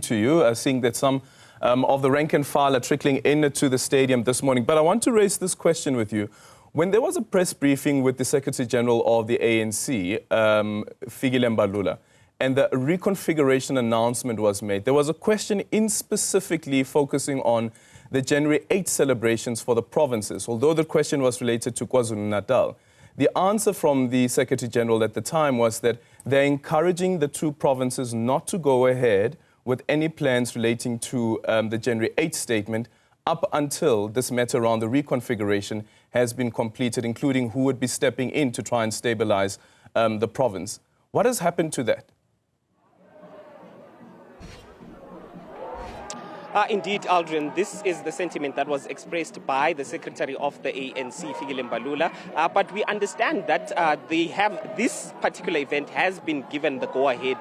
To you, seeing that some of the rank and file are trickling into the stadium this morning. But I want to raise this question with you. When there was a press briefing with the Secretary General of the ANC, Fikile Mbalula, and the reconfiguration announcement was made, there was a question in specifically focusing on the January 8th celebrations for the provinces, although the question was related to KwaZulu-Natal. The answer from the Secretary General at the time was that they're encouraging the two provinces not to go ahead with any plans relating to the January 8th statement up until this matter around the reconfiguration has been completed, including who would be stepping in to try and stabilize the province. What has happened to that? Indeed, Aldrin, this is the sentiment that was expressed by the Secretary of the ANC, Fikile Mbalula. But we understand that this particular event has been given the go-ahead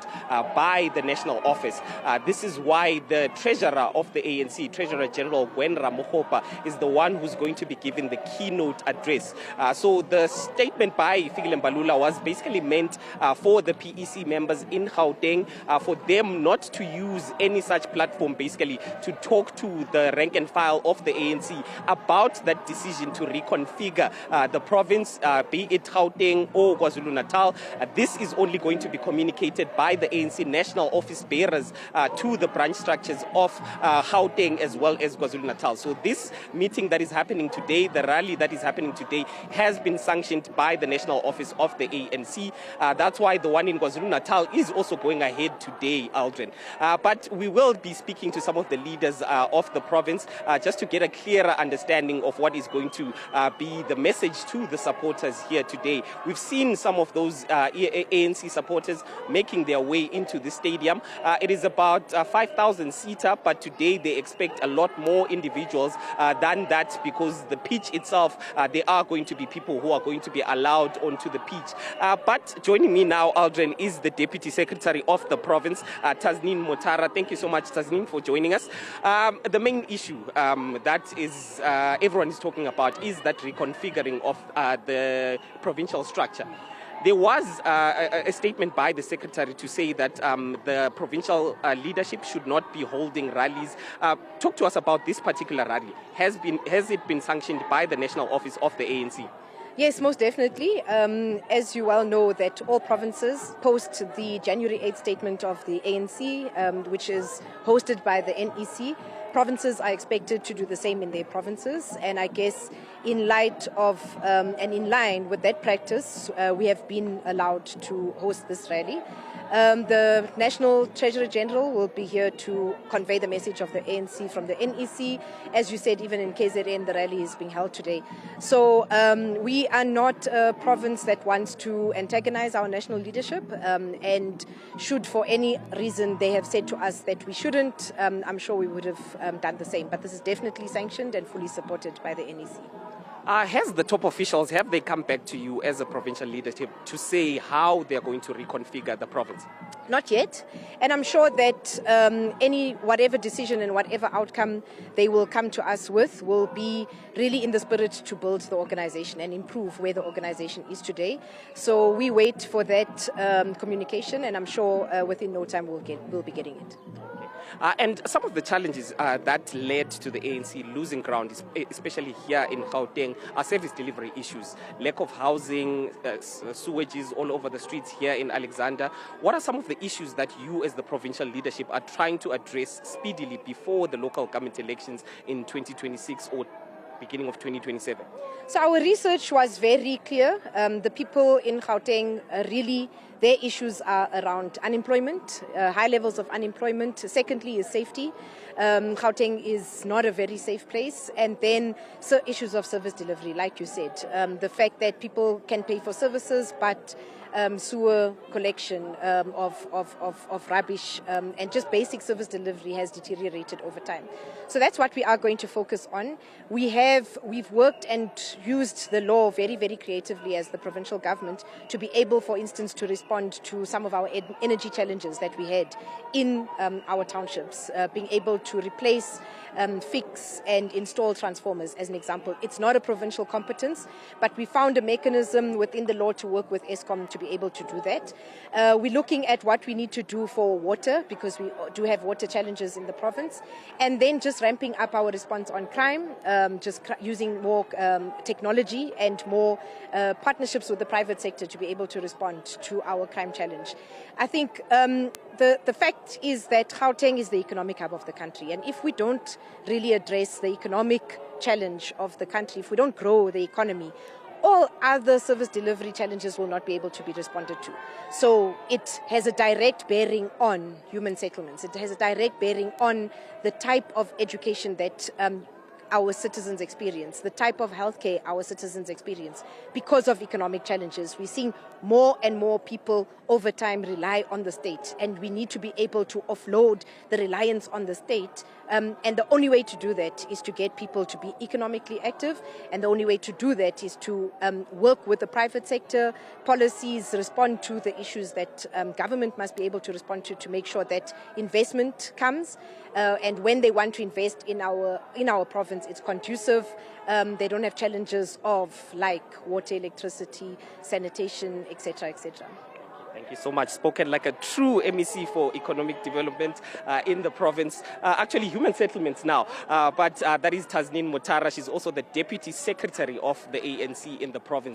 by the National Office. This is why the Treasurer of the ANC, Treasurer General Gwen Ramogopa, is the one who's going to be giving the keynote address. So the statement by Fikile Mbalula was basically meant for the PEC members in Gauteng, for them not to use any such platform, basically, to talk to the rank and file of the ANC about that decision to reconfigure the province, be it Gauteng or KwaZulu-Natal. This is only going to be communicated by the ANC national office bearers to the branch structures of Gauteng as well as KwaZulu-Natal. So this meeting that is happening today, the rally that is happening today, has been sanctioned by the national office of the ANC. That's why the one in KwaZulu-Natal is also going ahead today, Aldrin. But we will be speaking to some of the leaders of the province just to get a clearer understanding of what is going to be the message to the supporters here today. We've seen some of those ANC supporters making their way into the stadium. It is about 5,000 seater, but today they expect a lot more individuals than that, because the pitch itself, there are going to be people who are going to be allowed onto the pitch. But joining me now, Aldrin, is the Deputy Secretary of the province, Tasneem Motara. Thank you so much, Tasneem, for joining us. The main issue that is everyone is talking about is that reconfiguring of the provincial structure. There was a statement by the Secretary to say that the provincial leadership should not be holding rallies. Talk to us about this particular rally. Has it been sanctioned by the National Office of the ANC? Yes, most definitely. As you well know, that all provinces post the January 8th statement of the ANC, which is hosted by the NEC. Provinces are expected to do the same in their provinces, and I guess in light of and in line with that practice, we have been allowed to host this rally. The National Treasurer General will be here to convey the message of the ANC from the NEC. As you said, even in KZN, the rally is being held today. So we are not a province that wants to antagonize our national leadership, and should for any reason they have said to us that we shouldn't, I'm sure we would have done the same. But this is definitely sanctioned and fully supported by the NEC. Has the top officials, have they come back to you as a provincial leadership to say how they're going to reconfigure the province? Not yet, and I'm sure that whatever decision and whatever outcome they will come to us with will be really in the spirit to build the organization and improve where the organization is today. So we wait for that communication, and I'm sure within no time we'll be getting it. And some of the challenges that led to the ANC losing ground, especially here in Gauteng, are service delivery issues, lack of housing, sewages all over the streets here in Alexander. What are some of the issues that you as the provincial leadership are trying to address speedily before the local government elections in 2026 or beginning of 2027? So our research was very clear. The people in Gauteng really, their issues are around unemployment, high levels of unemployment. Secondly is safety. Gauteng is not a very safe place. And then issues of service delivery, like you said. The fact that people can pay for services, but sewer collection of rubbish and just basic service delivery has deteriorated over time. So that's what we are going to focus on. We've worked and used the law very, very creatively as the provincial government to be able, for instance, to respond to some of our energy challenges that we had in our townships, being able to replace, fix and install transformers, as an example. It's not a provincial competence, but we found a mechanism within the law to work with Eskom to be be able to do that. We're looking at what we need to do for water, because we do have water challenges in the province, and then just ramping up our response on crime, using more technology and more partnerships with the private sector to be able to respond to our crime challenge. I think the fact is that Gauteng is the economic hub of the country, and if we don't really address the economic challenge of the country, if we don't grow the economy, all other service delivery challenges will not be able to be responded to. So it has a direct bearing on human settlements. It has a direct bearing on the type of education that our citizens experience, the type of healthcare our citizens experience. Because of economic challenges, we're seeing more and more people over time rely on the state, and we need to be able to offload the reliance on the state. And the only way to do that is to get people to be economically active, and the only way to do that is to work with the private sector, policies, respond to the issues that government must be able to respond to make sure that investment comes. And when they want to invest in our province, it's conducive. They don't have challenges of like water, electricity, sanitation, etc., etc. Thank you so much. Spoken like a true MEC for economic development in the province. Actually, human settlements now. But that is Tasneem Motara. She's also the Deputy Secretary of the ANC in the province.